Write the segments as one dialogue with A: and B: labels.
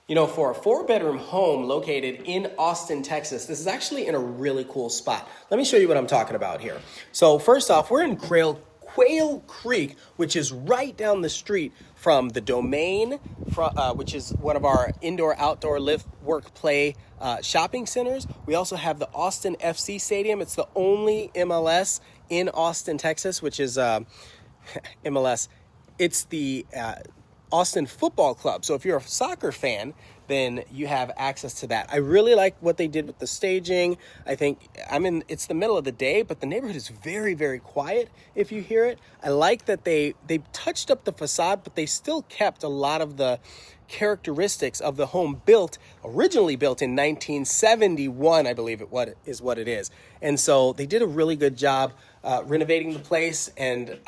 A: You know, for a 4-bedroom home located in Austin, Texas, this is actually in a really cool spot. Let me show you what I'm talking about here. So first off, we're in Quail Creek, which is right down the street from the Domain, which is one of our indoor-outdoor live, work, play shopping centers. We also have the Austin FC Stadium. It's the only MLS in Austin, Texas, which is MLS. It's the Austin Football Club. So if you're a soccer fan, then you have access to that. I really like what they did with the staging. I think it's the middle of the day, but the neighborhood is very, very quiet if you hear it. I like that they touched up the facade, but they still kept a lot of the characteristics of the home originally built in 1971, I believe what it is. And so they did a really good job renovating the place, and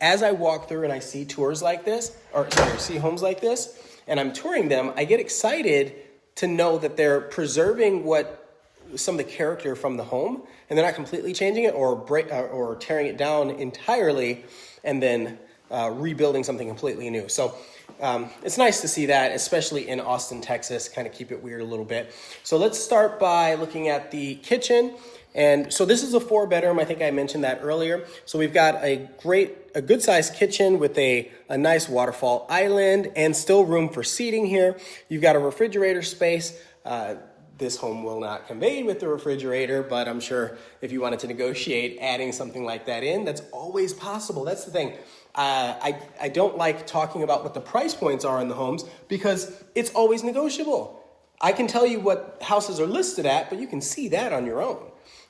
A: as I walk through and I see tours like this, see homes like this, and I'm touring them, I get excited to know that they're preserving some of the character from the home, and they're not completely changing it or tearing it down entirely, and then rebuilding something completely new. So it's nice to see that, especially in Austin, Texas, kind of keep it weird a little bit. So let's start by looking at the kitchen. And so this is a 4-bedroom. I think I mentioned that earlier. So we've got a good sized kitchen with a nice waterfall island and still room for seating here. You've got a refrigerator space. This home will not convey with the refrigerator, but I'm sure if you wanted to negotiate adding something like that in, that's always possible. That's the thing. I don't like talking about what the price points are in the homes because it's always negotiable. I can tell you what houses are listed at, but you can see that on your own.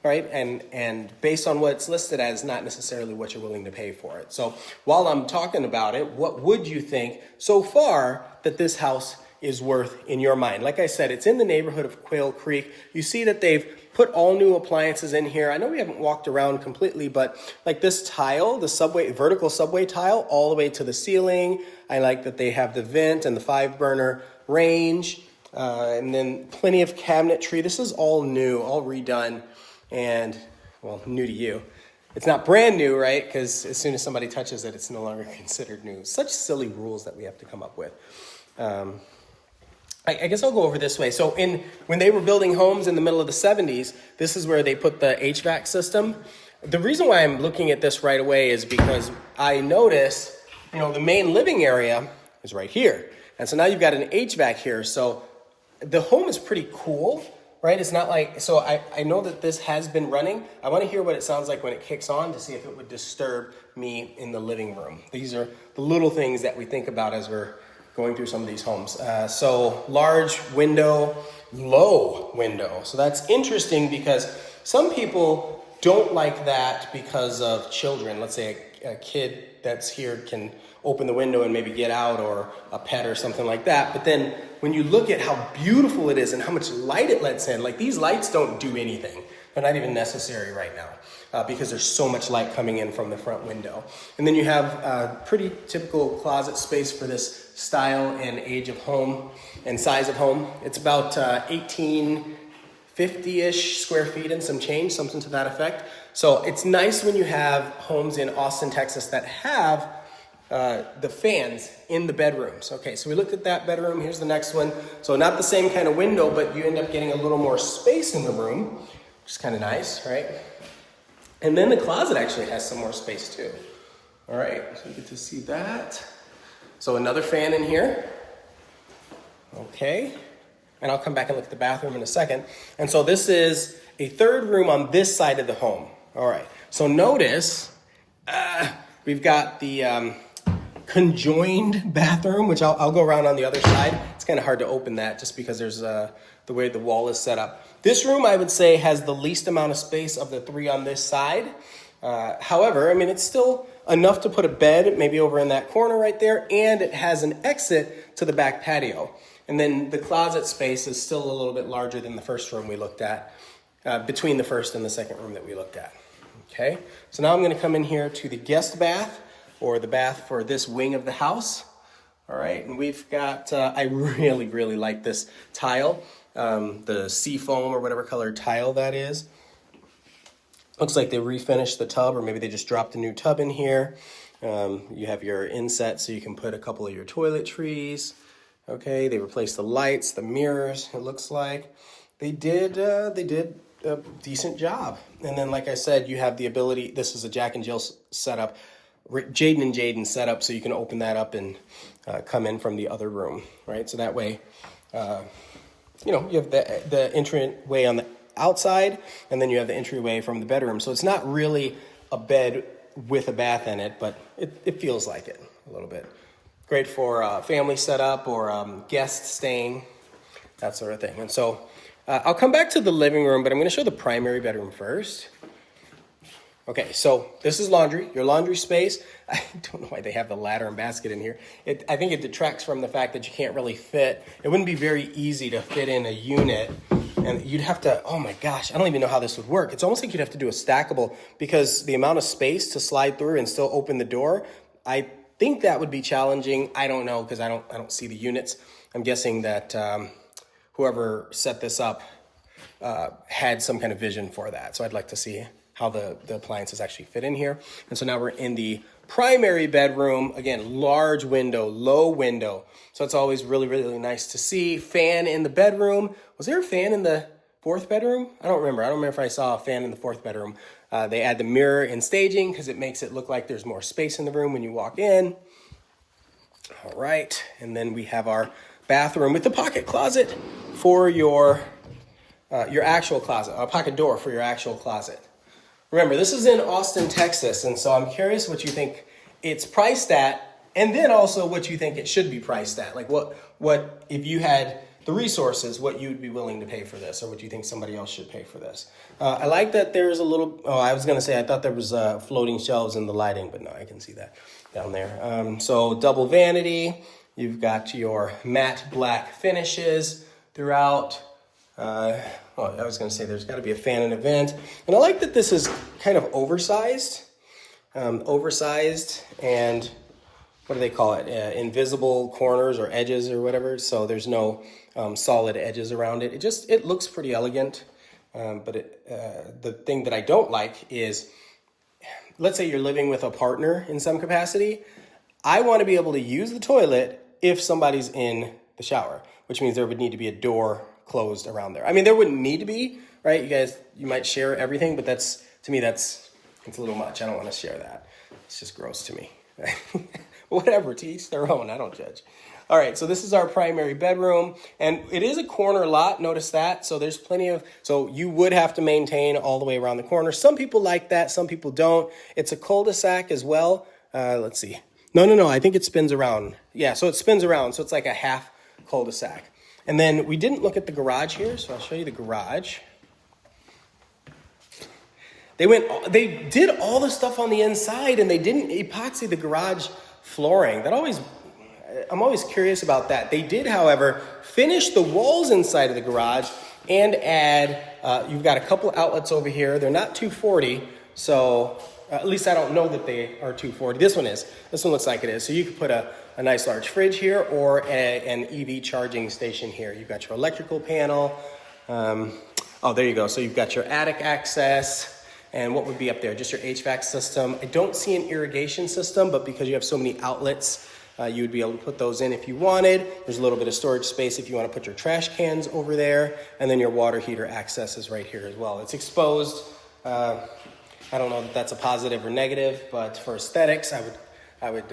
A: Right? And based on what it's listed as, not necessarily what you're willing to pay for it. So while I'm talking about it, what would you think so far that this house is worth in your mind? Like I said, it's in the neighborhood of Quail Creek. You see that they've put all new appliances in here. I know we haven't walked around completely, but like this tile, the vertical subway tile, all the way to the ceiling. I like that they have the vent and the 5-burner range, and then plenty of cabinetry. This is all new, all redone. And, well, new to you. It's not brand new, right? Because as soon as somebody touches it, it's no longer considered new. Such silly rules that we have to come up with. I guess I'll go over this way. So when they were building homes in the middle of the 70s, this is where they put the HVAC system. The reason why I'm looking at this right away is because I notice, the main living area is right here. And so now you've got an HVAC here. So the home is pretty cool. Right? It's not like, so I know that this has been running. I want to hear what it sounds like when it kicks on to see if it would disturb me in the living room. These are the little things that we think about as we're going through some of these homes. So large window, low window. So that's interesting because some people don't like that because of children. Let's say a kid that's here can open the window and maybe get out, or a pet or something like that. But then when you look at how beautiful it is and how much light it lets in, like these lights don't do anything. They're not even necessary right now because there's so much light coming in from the front window. And then you have a pretty typical closet space for this style and age of home and size of home. It's about 1850-ish square feet and some change, something to that effect. So it's nice when you have homes in Austin, Texas that have the fans in the bedrooms. Okay, so we looked at that bedroom. Here's the next one. So not the same kind of window, but you end up getting a little more space in the room, which is kind of nice, right? And then the closet actually has some more space too. All right, so you get to see that. So another fan in here. Okay, and I'll come back and look at the bathroom in a second. And so this is a third room on this side of the home. All right, so notice we've got the conjoined bathroom, which I'll go around on the other side. It's kind of hard to open that just because there's the way the wall is set up. This room, I would say, has the least amount of space of the 3 on this side. However, I mean, it's still enough to put a bed maybe over in that corner right there, and it has an exit to the back patio. And then the closet space is still a little bit larger than the first room we looked at, between the first and the second room that we looked at. Okay, so now I'm going to come in here to the guest bath, or the bath for this wing of the house. All right, and we've got, I really, really like this tile, the sea foam or whatever color tile that is. Looks like they refinished the tub, or maybe they just dropped a new tub in here. You have your inset so you can put a couple of your toiletries. Okay, they replaced the lights, the mirrors, it looks like. They did a decent job. And then, like I said, you have the ability, this is a Jack and Jill setup, Jaden and Jaden setup, so you can open that up and come in from the other room, right? So that way, you have the entryway on the outside, and then you have the entryway from the bedroom. So it's not really a bed with a bath in it, but it feels like it a little bit. Great for family setup or guests staying, that sort of thing. And so I'll come back to the living room, but I'm going to show the primary bedroom first. Okay, so this is laundry, your laundry space. I don't know why they have the ladder and basket in here. I think it detracts from the fact that you can't really fit. It wouldn't be very easy to fit in a unit, and you'd have to, oh my gosh, I don't even know how this would work. It's almost like you'd have to do a stackable, because the amount of space to slide through and still open the door, I think that would be challenging. I don't know, because I don't see the units. I'm guessing that whoever set this up had some kind of vision for that. So I'd like to see how the appliances actually fit in here. And so now we're in the primary bedroom. Again, large window, low window. So it's always really, really nice to see. Fan in the bedroom. Was there a fan in the fourth bedroom? I don't remember. I don't remember if I saw a fan in the fourth bedroom. They add the mirror in staging because it makes it look like there's more space in the room when you walk in. All right. And then we have our bathroom with the pocket closet for your actual closet, a pocket door for your actual closet. Remember, this is in Austin, Texas, and so I'm curious what you think it's priced at, and then also what you think it should be priced at. Like what if you had the resources, what you'd be willing to pay for this, or what you think somebody else should pay for this. I like that there's a little, I was going to say I thought there was floating shelves in the lighting, but no, I can see that down there. So double vanity, you've got your matte black finishes throughout. I was going to say there's got to be a fan and a vent. And I like that this is kind of oversized and what do they call it? Invisible corners or edges or whatever. So there's no solid edges around it. It looks pretty elegant. But the thing that I don't like is, let's say you're living with a partner in some capacity. I want to be able to use the toilet if somebody's in the shower, which means there would need to be a door closed around there. I mean, there wouldn't need to be, right? You might share everything, but to me, it's a little much. I don't want to share that. It's just gross to me. Whatever, to each their own. I don't judge. All right, so this is our primary bedroom, and it is a corner lot. Notice that. So there's so you would have to maintain all the way around the corner. Some people like that. Some people don't. It's a cul-de-sac as well. Let's see. No. I think it spins around. Yeah, so it spins around. So it's like a half cul-de-sac. And then we didn't look at the garage here, so I'll show you the garage. They did all the stuff on the inside, and they didn't epoxy the garage flooring. I'm always curious about that. They did, however, finish the walls inside of the garage and add, you've got a couple outlets over here. They're not 240, so at least I don't know that they are 240. This one is. This one looks like it is. So you could put a nice large fridge here or an EV charging station here. You've got your electrical panel. There you go. So you've got your attic access. And what would be up there? Just your HVAC system. I don't see an irrigation system, but because you have so many outlets, you would be able to put those in if you wanted. There's a little bit of storage space if you want to put your trash cans over there. And then your water heater access is right here as well. It's exposed. I don't know if that's a positive or negative, but for aesthetics, I would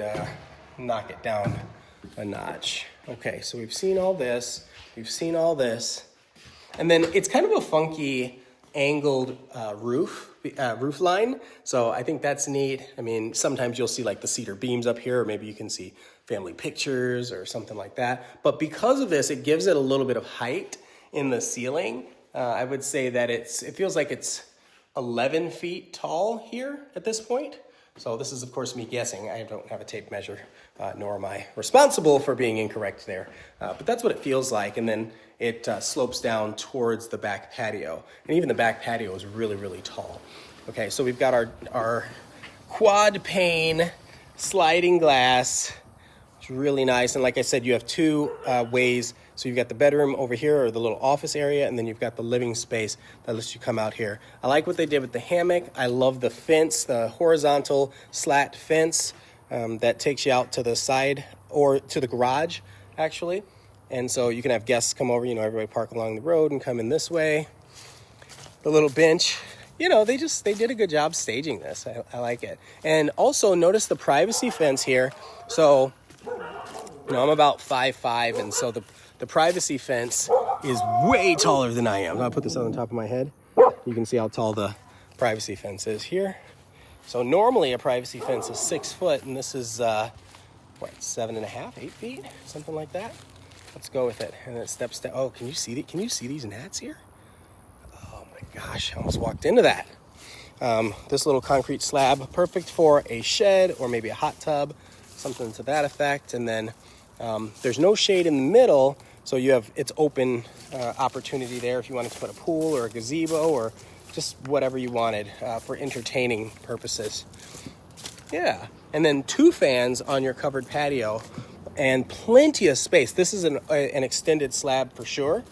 A: knock it down a notch. Okay, so we've seen all this. And then it's kind of a funky angled roof line. So I think that's neat. I mean, sometimes you'll see like the cedar beams up here, or maybe you can see family pictures or something like that. But because of this, it gives it a little bit of height in the ceiling. I would say that it feels like it's 11 feet tall here at this point. So this is, of course, me guessing. I don't have a tape measure, nor am I responsible for being incorrect there. But that's what it feels like. And then it slopes down towards the back patio. And even the back patio is really, really tall. Okay, so we've got our quad pane sliding glass. It's really nice. And like I said, you have two ways. So you've got the bedroom over here, or the little office area, and then you've got the living space that lets you come out here. I like what they did with the hammock. I love the fence, the horizontal slat fence. that takes you out to the side or to the garage, actually. And so you can have guests come over, everybody park along the road and come in this way. The little bench, they did a good job staging this. I like it. And also notice the privacy fence here. So, I'm about 5'5", and so the privacy fence is way taller than I am. I'm gonna put this on the top of my head. You can see how tall the privacy fence is here. So normally a privacy fence is 6 foot, and this is 7.5, 8 feet, something like that. Let's go with it. And it steps down. Oh, can you see these gnats here? Oh my gosh, I almost walked into that. This little concrete slab, perfect for a shed or maybe a hot tub, something to that effect. And then there's no shade in the middle, so it's open opportunity there if you wanted to put a pool or a gazebo or just whatever you wanted for entertaining purposes. Yeah, and then 2 fans on your covered patio and plenty of space. This is an extended slab for sure.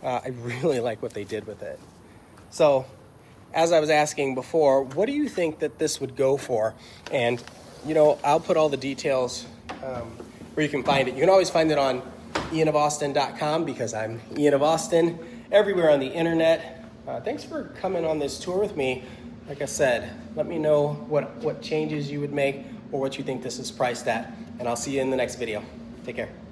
A: I really like what they did with it. So, as I was asking before, what do you think that this would go for? And, I'll put all the details where you can find it. You can always find it on ianofAustin.com because I'm Ian of Austin, everywhere on the internet. Thanks for coming on this tour with me. Like I said, let me know what changes you would make or what you think this is priced at, and I'll see you in the next video. Take care.